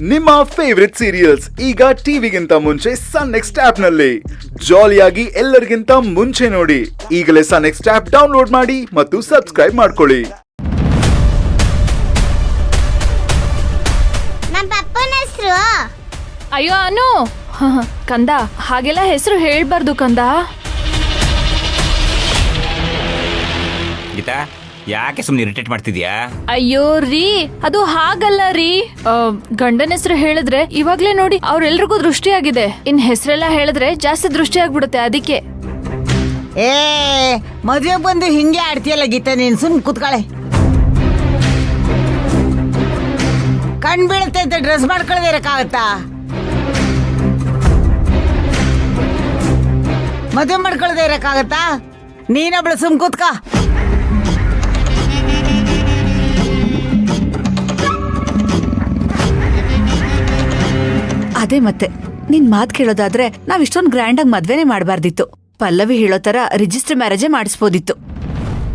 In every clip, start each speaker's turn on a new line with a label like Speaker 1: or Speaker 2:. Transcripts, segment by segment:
Speaker 1: ನಿಮ್ಮ favourite serials ಈಗ ಟಿವಿಗಿಂತ ಮುಂಚೆ ಸನ್ ನೆಕ್ಸ್ಟ್ ಆಪ್ ನಲ್ಲಿ ಜಾಲಿಯಾಗಿ ಎಲ್ಲರಿಗಿಂತ ಮುಂಚೆ ನೋಡಿ. ಈಗಲೇ ಸನ್ ನೆಕ್ಸ್ಟ್ ಆಪ್ ಡೌನ್ಲೋಡ್ ಮಾಡಿ ಮತ್ತು ಸಬ್ಸ್ಕ್ರೈಬ್ ಮಾಡ್ಕೊಳ್ಳಿ.
Speaker 2: ನಮ್ಮ ಪಪ್ಪನ ಹೆಸರು
Speaker 3: ಅಯ್ಯೋ ಅನು ಕಂದ, ಹಾಗೆಲ್ಲ ಹೆಸರು ಹೇಳ್ಬಾರ್ದು ಕಂದ.
Speaker 4: ಗೀತಾ, ಯಾಕೆ ಸುಮ್ಮನೆ ಇರಿಟೇಟ್ ಮಾಡ್ತಿದ್ಯಾ?
Speaker 3: ಅಯ್ಯೋ ರೀ, ಅದು ಹಾಗಲ್ಲ ರೀ. ಗಂಡನ ಹೆಸರು ಹೇಳಿದ್ರೆ ಇವಾಗ್ಲೇ ನೋಡಿ ಅವ್ರೆಲ್ರಿಗೂ ದೃಷ್ಟಿ ಆಗಿದೆ. ಇನ್ ಹೆಸರೆಲ್ಲ ಹೇಳಿದ್ರೆ ಜಾಸ್ತಿ ದೃಷ್ಟಿ ಆಗ್ಬಿಡುತ್ತೆ. ಅದಕ್ಕೆ
Speaker 5: ಮದುವೆ ಬಂದು ಹಿಂಗೆ ಆಡ್ತೀಯಲ್ಲ ಗೀತಾ, ನೀನ್ ಸುಮ್ ಕೂತ್ಕೊಳ್ಳೆ. ಕಣ್ ಬೀಳುತ್ತೈತೆ, ಡ್ರೆಸ್ ಮಾಡ್ಕೊಳ್ಳದೆ ಇರಕ್ಕಾಗತ್ತಾ? ಮದುವೆ ಮಾಡ್ಕೊಳ್ಳದೆ ಇರಕ್ಕಾಗತ್ತಾ? ನೀನೊಬ್ಳು ಸುಮ್ ಕೂತ್ಕ.
Speaker 6: ಅದೇ ಮತ್ತೆ ನಿನ್ ಮಾತ್ ಕೇಳೋದಾದ್ರೆ ನಾವ್ ಇಷ್ಟೊಂದು ಗ್ರ್ಯಾಂಡ್ ಆಗಿ ಮದ್ವೆನೆ ಮಾಡ್ಬಾರ್ದಿತ್ತು. ಪಲ್ಲವಿ ಹೇಳೋ ತರ ರಿಜಿಸ್ಟರ್ ಮ್ಯಾರೇಜೇ ಮಾಡಿಸ್ಬೋದಿತ್ತು.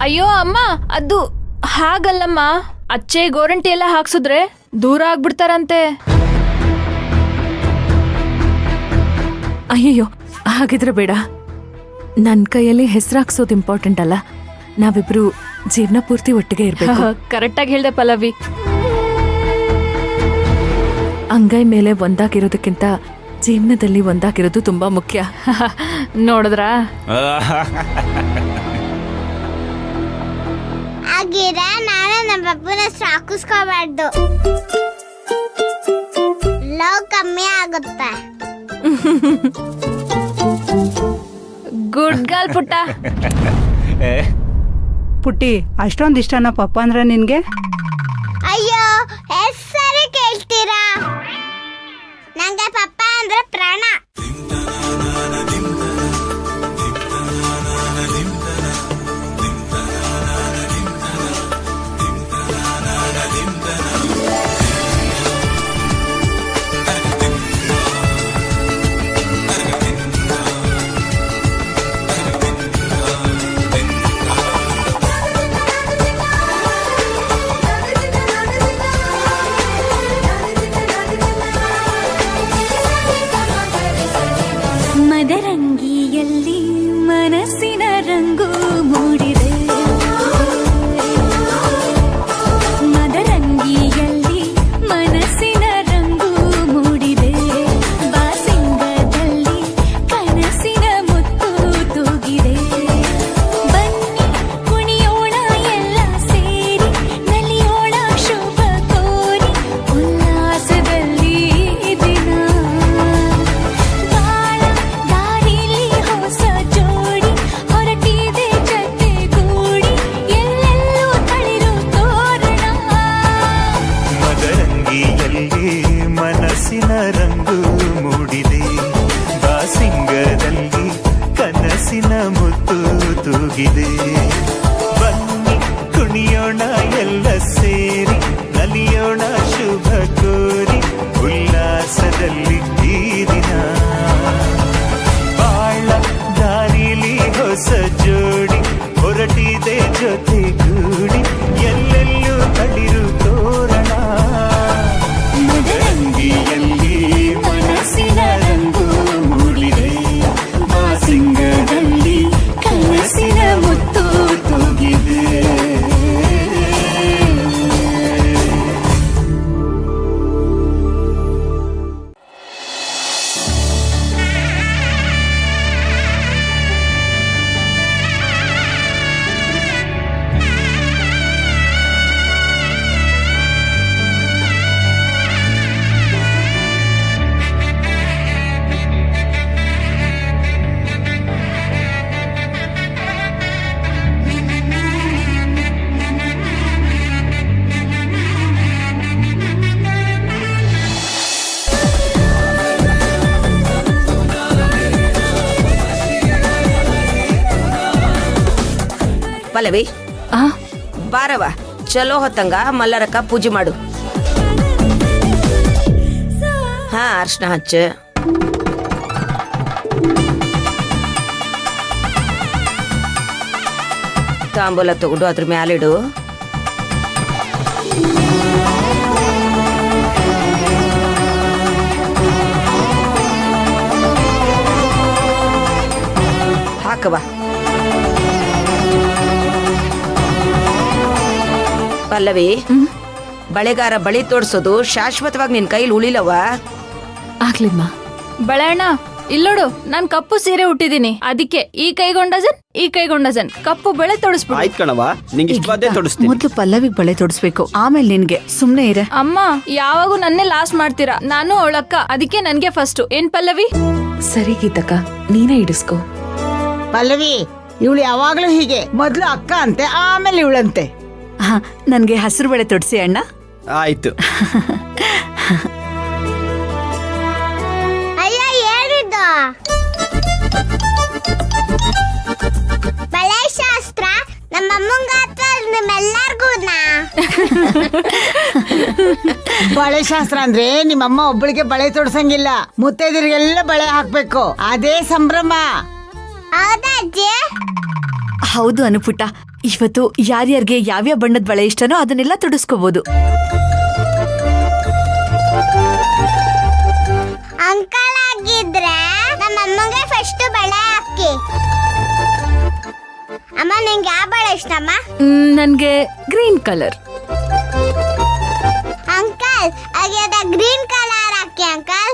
Speaker 3: ಅಯ್ಯೋ ಅಮ್ಮ, ಅದು ಹಾಗಲ್ಲಮ್ಮ. ಅಚ್ಚೆ ಗೋರಂಟಿ ಎಲ್ಲ ಹಾಕ್ಸಿದ್ರೆ ದೂರ ಆಗ್ಬಿಡ್ತಾರಂತೆ.
Speaker 6: ಅಯ್ಯಯ್ಯೋ, ಹಾಗಿದ್ರೆ ಬೇಡ. ನನ್ ಕೈಯಲ್ಲಿ ಹೆಸರಾಕ್ಸೋದು ಇಂಪಾರ್ಟೆಂಟ್ ಅಲ್ಲ, ನಾವಿಬ್ರು ಜೀವನ ಪೂರ್ತಿ ಒಟ್ಟಿಗೆ ಇರ್ಬೇಕು.
Speaker 3: ಕರೆಕ್ಟ್ ಆಗಿ ಹೇಳ್ದೆ ಪಲ್ಲವಿ.
Speaker 6: ಅಂಗೈ ಮೇಲೆ ಒಂದಾಗಿರೋದಕ್ಕಿಂತ ಜೀವನದಲ್ಲಿ ಒಂದಾಗಿರೋದು ತುಂಬಾ ಮುಖ್ಯ.
Speaker 3: ನೋಡಿದ್ರಾ?
Speaker 2: ಆಗಿರ ನಾನು ನಮ್ಮ ಪಪ್ಪನ ಹೆಸರು ಹಾಕಿಸ್ಕೋಬಾರ್ದು, ಲವ್ ಕಮ್ಮಿ ಆಗುತ್ತೆ.
Speaker 3: ಗುಡ್ ಗರ್ಲ್ ಪುಟ್ಟ.
Speaker 7: ಪುಟ್ಟಿ, ಅಷ್ಟೊಂದು ಇಷ್ಟನಾ ಪಪ್ಪ ಅಂದ್ರೆ ನಿನ್ಗೆ?
Speaker 2: ಅಯ್ಯೋ, ಹೆಸರು ಕೇಳ್ತೀರಾ? ನಂಗೆ ಪಪ್ಪ ಅಂದ್ರೆ ಪ್ರಾಣ.
Speaker 8: ಮದರಂಗಿಯಲ್ಲಿ ಮನಸ್ಸಿನ ರಂಗು ಮೂಡಿದೆ, ಮದರಂಗಿಯಲ್ಲಿ ಮನಸ್ಸಿನ ರಂಗು ಮೂಡಿದೆ, ಬಾಸಿಂಗದಲ್ಲಿ ಕನಸಿನ ಮುತ್ತು ತೂಗಿದೆ. ಬನ್ನಿ ಕುಣಿಯೋಣ ಎಲ್ಲ ಸೇರಿ, ನಲಿಯೋಣ ಶುಭ ಕೋರಿ, ಉಲ್ಲಾಸದಲ್ಲಿ ದಿನ.
Speaker 9: ಮನಸ್ಸಿನ ರಂಗು ಮೂಡಿದೆ, ಬಾಸಿಂಗದಲ್ಲಿ ಕನಸಿನ ಮುತ್ತು ತೂಗಿದೆ. ಬನ್ನಿ ಕುಣಿಯೋಣ ಎಲ್ಲ ಸೇರಿ, ನಲಿಯೋಣ ಶುಭ ಕೋರಿ, ಉಲ್ಲಾಸದಲ್ಲಿ ಈ ದಿನ. ಬಾಳ ದಾರಿಲಿ ಹೊಸ ಜೋಡಿ ಹೊರಟಿದೆ ಜೊತೆಗೂಡಿ, ಎಲ್ಲೆಲ್ಲೂ ತಳಿರು ತೋರಣ. ಮದರಂಗಿಯಲ್ಲಿ ಮನಸ್ಸಿನ ರಂಗು ಮೂಡಿದೆ, ಬಾಸಿಂಗದಲ್ಲಿ ಕನಸಿನ ಮುತ್ತು ತೂಗಿದೆ.
Speaker 5: ಪಲ್ಲವಿ, ಬಾರವ, ಚಲೋ ಹೊತ್ತಂಗ ಮಲ್ಲರಕ್ಕ ಪೂಜೆ ಮಾಡು. ಅರ್ಶನ ಹಚ್ಚ. ತಾಂಬೂಲ ತಗೊಂಡು ಅದ್ರ ಮ್ಯಾಲಿಡು. ಆಗ್ಬೇಕವ. ಪಲ್ಲವಿ, ಬಳೆಗಾರ ಬಳಿ ತೋಡ್ಸೋದು ಶಾಶ್ವತವಾಗಿ ನಿನ್ ಕೈಲಿ ಉಳಿಲವ.
Speaker 6: ಆಗ್ಲಿಮ್ಮ.
Speaker 3: ಬಳೆಣ್ಣ ಇಲ್ಲೋಡು, ನಾನ್ ಕಪ್ಪು ಸೀರೆ ಉಟ್ಟಿದೀನಿ, ಅದಕ್ಕೆ ಈ ಕೈಗೊಂಡಜನ್ ಈ ಕೈಗೊಂಡಜನ್ ಕಪ್ಪು ಬಳೆ ತೊಡಸ್ಬಿಡು.
Speaker 10: ಆಯ್ತು ಕಣವ, ನಿಂಗೆ ಇಷ್ಟವಾದ್ದೇ ತೊಡಸ್ತೀನಿ.
Speaker 6: ಮೊದ್ಲು ಪಲ್ಲವಿಗ್ ಬಳೆ ತೊಡಸ್ಬೇಕು, ಆಮೇಲೆ ನಿನ್ಗೆ. ಸುಮ್ನೆ ಇರೆ.
Speaker 3: ಅಮ್ಮ ಯಾವಾಗೂ ನನ್ನೇ ಲಾಸ್ಟ್ ಮಾಡ್ತೀರಾ, ನಾನು ಅವಳಕ್ಕ, ಅದಕ್ಕೆ ನನ್ಗೆ ಫಸ್ಟ್. ಏನ್ ಪಲ್ಲವಿ?
Speaker 6: ಸರಿ ಗೀತಕ್ಕ, ನೀನೇ ಇಡಿಸ್ಕೋ.
Speaker 11: ಪಲ್ಲವಿ, ಇವಳು ಯಾವಾಗ್ಲೂ ಹೀಗೆ, ಮೊದ್ಲು ಅಕ್ಕ ಅಂತೆ, ಆಮೇಲೆ ಇವಳಂತೆ.
Speaker 6: ನನ್ಗೆ ಹಸಿರು ಬಳೆ ತೊಡ್ಸಿ ಅಣ್ಣ.
Speaker 10: ಆಯ್ತು.
Speaker 2: ಅಯ್ಯ ಏನಿದು? ಬಳೆ ಶಾಸ್ತ್ರ ನಮ್ಮಮ್ಮಂಗ ಅಥವಾ ನಿಮ್ಮೆಲ್ಲರಿಗೂನಾ?
Speaker 11: ಬಳೆ ಶಾಸ್ತ್ರ ಅಂದ್ರೆ ನಿಮ್ಮಮ್ಮ ಒಬ್ಬಳಿಗೆ ಬಳೆ ತೊಡ್ಸಂಗಿಲ್ಲ, ಮುತ್ತೈದರಿಗೆಲ್ಲ ಬಳೆ ಹಾಕ್ಬೇಕು, ಅದೇ ಸಂಭ್ರಮ.
Speaker 2: ಹೌದಾ ಅಜ್ಜಿ?
Speaker 6: ಹೌದು ಅನುಪುಟ, ಇವತ್ತು ಯಾರ್ಯಾರಿಗೆ ಯಾವ್ಯಾವ ಬಣ್ಣದ ಬಳೆ ಇಷ್ಟನೋ ಅದನ್ನೆಲ್ಲ ತೊಡಸ್ಕೋಬಹುದು.
Speaker 2: ಅಂಕಲ್ ಆಗಿದ್ರೆ ನಮ್ಮಮ್ಮಂಗೆ ಫಸ್ಟ್ ಬಳೆ ಹಾಕಿ. ಅಮ್ಮ ನಿಂಗೆ ಯಾವ ಬಳೆ ಇಷ್ಟಮ್ಮ?
Speaker 6: ನನ್ಗೆ ಗ್ರೀನ್ ಕಲರ್.
Speaker 2: ಅಂಕಲ್ ಹಾಗೆ ಗ್ರೀನ್ ಕಲರ್ ಹಾಕಿ ಅಂಕಲ್.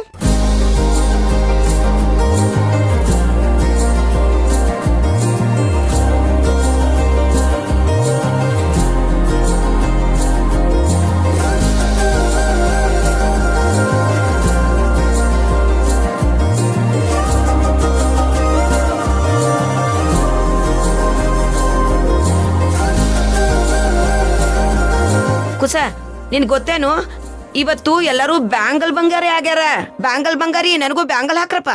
Speaker 5: ಕುಸ, ನಿನ್ ಗೊತ್ತೇನು, ಇವತ್ತು ಎಲ್ಲರೂ ಬ್ಯಾಂಗಲ್ ಬಂಗಾರಿ ಆಗ್ಯಾರ. ಬ್ಯಾಂಗಲ್ ಬಂಗಾರಿ, ನನಗೂ ಬ್ಯಾಂಗಲ್ ಹಾಕ್ರಪ್ಪ.